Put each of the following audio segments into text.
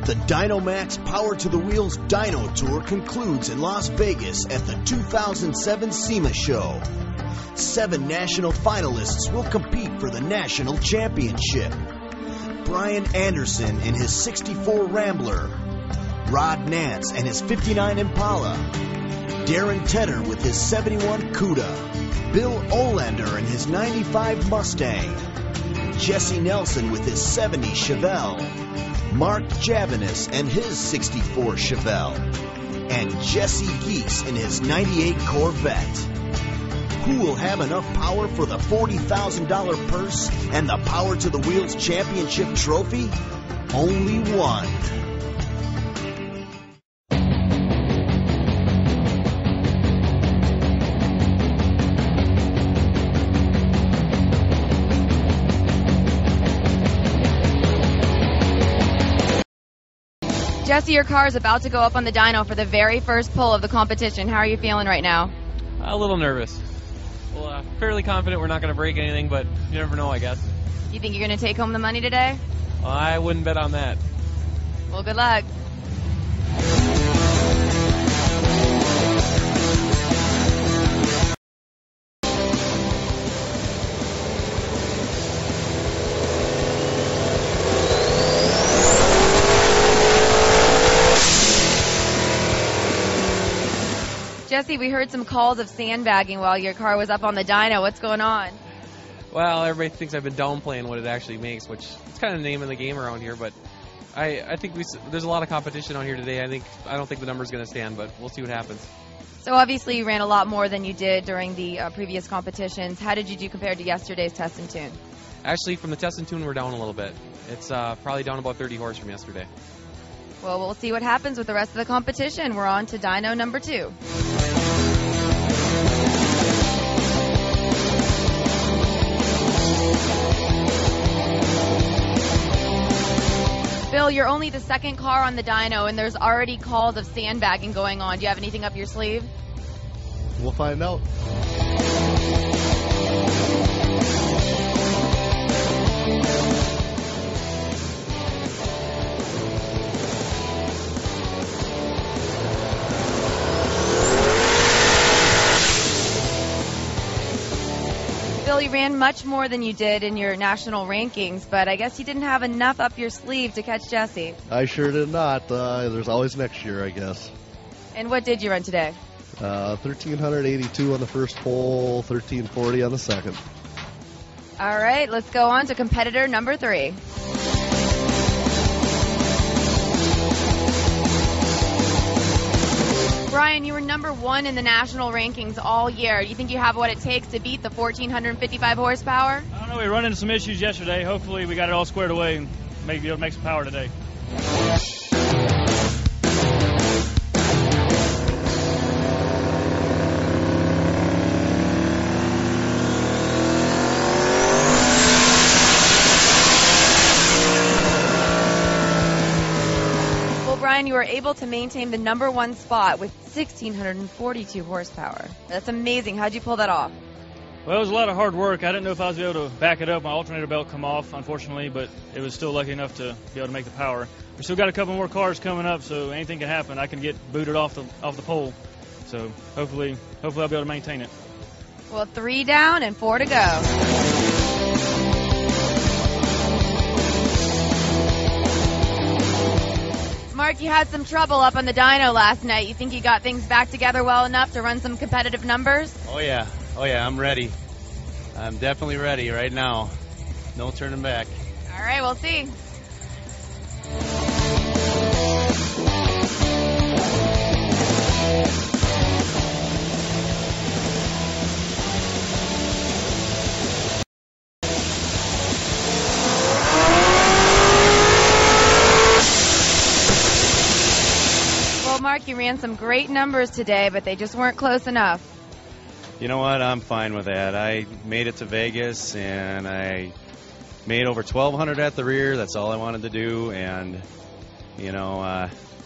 The DynoMax Power to the Wheels Dyno Tour concludes in Las Vegas at the 2007 SEMA Show. 7 national finalists will compete for the national championship. Brian Anderson in his 64 Rambler, Rod Nance and his 59 Impala, Darren Tedder with his 71 Cuda, Bill Olander and his 95 Mustang, Jesse Nelson with his 70 Chevelle, Mark Javanus and his 64 Chevelle, and Jesse Geese in his 98 Corvette. Who will have enough power for the $40,000 purse and the Power to the Wheels Championship trophy? Only one. Jesse, your car is about to go up on the dyno for the very first pull of the competition. How are you feeling right now? A little nervous. Well, fairly confident we're not going to break anything, but you never know, I guess. You think you're going to take home the money today? Well, I wouldn't bet on that. Well, good luck. Jesse, we heard some calls of sandbagging while your car was up on the dyno. What's going on? Well, everybody thinks I've been downplaying what it actually makes, which is kind of the name of the game around here, but I think there's a lot of competition on here today. I don't think the number's going to stand, but we'll see what happens. So obviously you ran a lot more than you did during the previous competitions. How did you do compared to yesterday's test and tune? Actually, from the test and tune, we're down a little bit. It's probably down about 30 horse from yesterday. Well, we'll see what happens with the rest of the competition. We're on to dyno number 2. Bill, you're only the second car on the dyno, and there's already calls of sandbagging going on. Do you have anything up your sleeve? We'll find out. Bill, you ran much more than you did in your national rankings, but I guess you didn't have enough up your sleeve to catch Jesse. I sure did not. There's always next year, I guess. And what did you run today? 1,382 on the first hole, 1,340 on the second. All right, let's go on to competitor number 3. Brian, you were number 1 in the national rankings all year. Do you think you have what it takes to beat the 1,455 horsepower? I don't know. We run into some issues yesterday. Hopefully we got it all squared away and maybe be able to make some power today. Brian, you were able to maintain the number 1 spot with 1,642 horsepower. That's amazing. How'd you pull that off? Well, it was a lot of hard work. I didn't know if I was able to back it up. My alternator belt come off, unfortunately, but it was still lucky enough to be able to make the power. We still got a couple more cars coming up, so anything can happen. I can get booted off the pole. So hopefully I'll be able to maintain it. Well, 3 down and 4 to go. Mark, you had some trouble up on the dyno last night. You think you got things back together well enough to run some competitive numbers? Oh yeah, I'm ready. I'm definitely ready right now. No turning back. All right, we'll see. Mark, you ran some great numbers today, but they just weren't close enough. You know what? I'm fine with that. I made it to Vegas, and I made over 1,200 at the rear. That's all I wanted to do, and, you know,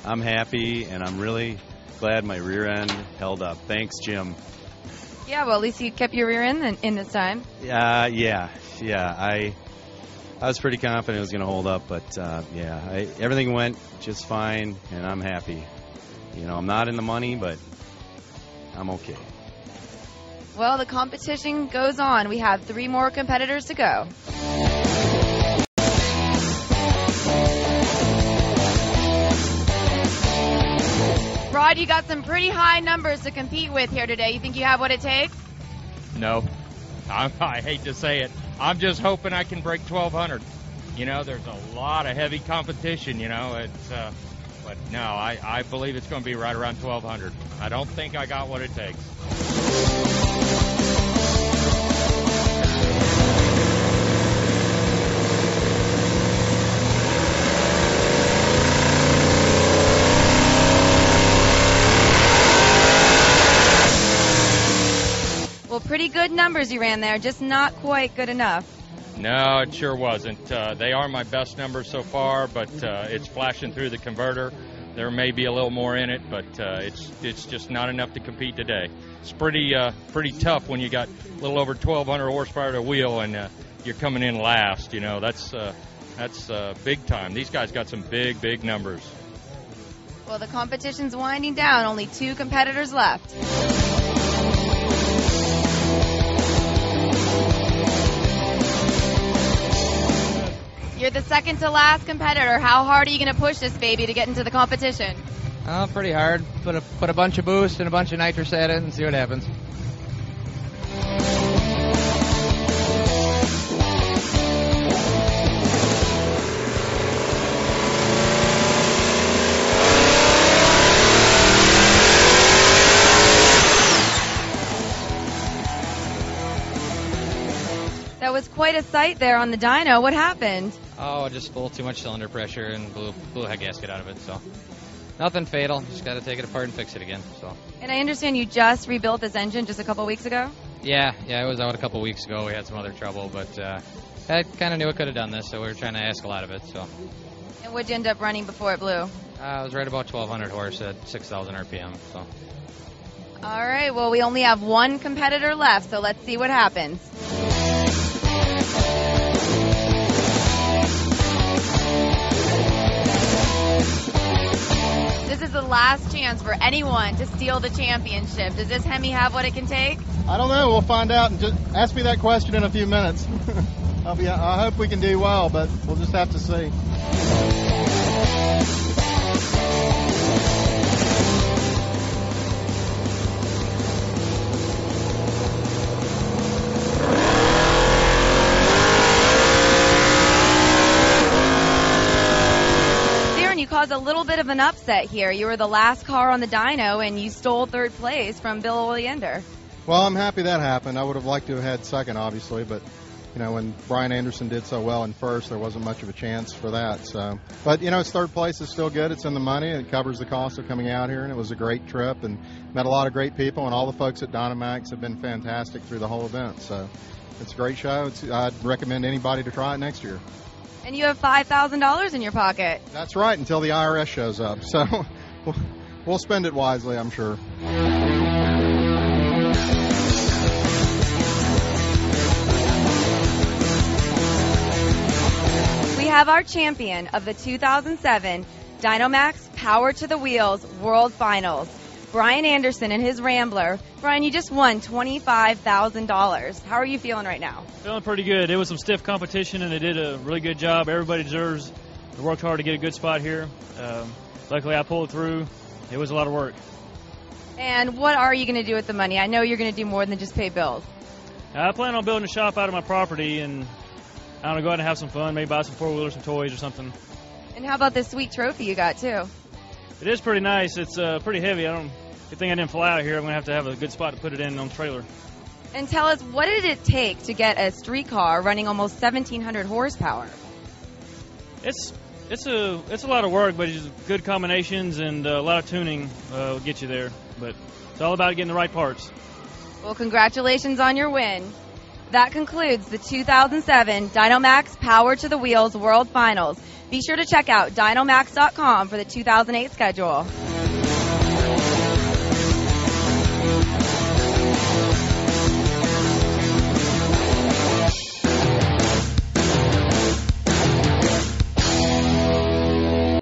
I'm happy, and I'm really glad my rear end held up. Thanks, Jim. Yeah, well, at least you kept your rear end in this time. Yeah. I was pretty confident it was going to hold up, but yeah, everything went just fine, and I'm happy. You know, I'm not in the money, but I'm okay. Well, the competition goes on. We have 3 more competitors to go. Rod, you got some pretty high numbers to compete with here today. You think you have what it takes? No. I hate to say it. I'm just hoping I can break 1,200. You know, there's a lot of heavy competition, you know. But no, I believe it's going to be right around 1,200. I don't think I got what it takes. Well, pretty good numbers you ran there, just not quite good enough. No, it sure wasn't. They are my best numbers so far, but it's flashing through the converter. There may be a little more in it, but it's just not enough to compete today. It's pretty tough when you got a little over 1,200 horsepower to wheel and you're coming in last. You know, that's big time. These guys got some big numbers. Well, the competition's winding down. Only 2 competitors left. You're the second to last competitor. How hard are you going to push this baby to get into the competition? Pretty hard. Put a bunch of boost and a bunch of nitrous at it and see what happens. That was quite a sight there on the dyno. What happened? Oh, just a little too much cylinder pressure and blew a head gasket out of it. So nothing fatal. Just got to take it apart and fix it again. So. And I understand you just rebuilt this engine just a couple weeks ago? Yeah, it was out a couple weeks ago. We had some other trouble, but I kind of knew it could have done this, so we were trying to ask a lot of it. So. And what'd you end up running before it blew? It was right about 1,200 horse at 6,000 RPM. So. All right, well, we only have 1 competitor left, so let's see what happens. This is the last chance for anyone to steal the championship. Does this Hemi have what it can take? I don't know. We'll find out. And just ask me that question in a few minutes. I hope we can do well, but we'll just have to see. You caused a little bit of an upset here. You were the last car on the dyno, and you stole 3rd place from Bill Oleander. Well, I'm happy that happened. I would have liked to have had 2nd, obviously, but you know, when Brian Anderson did so well in 1st, there wasn't much of a chance for that. So, but you know, it's 3rd place is still good. It's in the money. It covers the cost of coming out here, and it was a great trip, and met a lot of great people, and all the folks at DynoMax have been fantastic through the whole event. So, it's a great show. I'd recommend anybody to try it next year. And you have $5,000 in your pocket. That's right, until the IRS shows up. So we'll spend it wisely, I'm sure. We have our champion of the 2007 DynoMax Power to the Wheels World Finals, Brian Anderson and his Rambler. Brian, you just won $25,000. How are you feeling right now? Feeling pretty good. It was some stiff competition, and they did a really good job. Everybody deserves. They worked hard to get a good spot here. Luckily, I pulled through. It was a lot of work. And what are you going to do with the money? I know you're going to do more than just pay bills. I plan on building a shop out of my property, and I want to go out and have some fun, maybe buy some 4-wheelers, some toys or something. And how about this sweet trophy you got, too? It is pretty nice. It's pretty heavy. Good thing I didn't fly out here. I'm going to have a good spot to put it in on the trailer. And tell us, what did it take to get a street car running almost 1,700 horsepower? It's a lot of work, but it's good combinations and a lot of tuning will get you there. But it's all about getting the right parts. Well, congratulations on your win. That concludes the 2007 DynoMax Power to the Wheels World Finals. Be sure to check out dynomax.com for the 2008 schedule.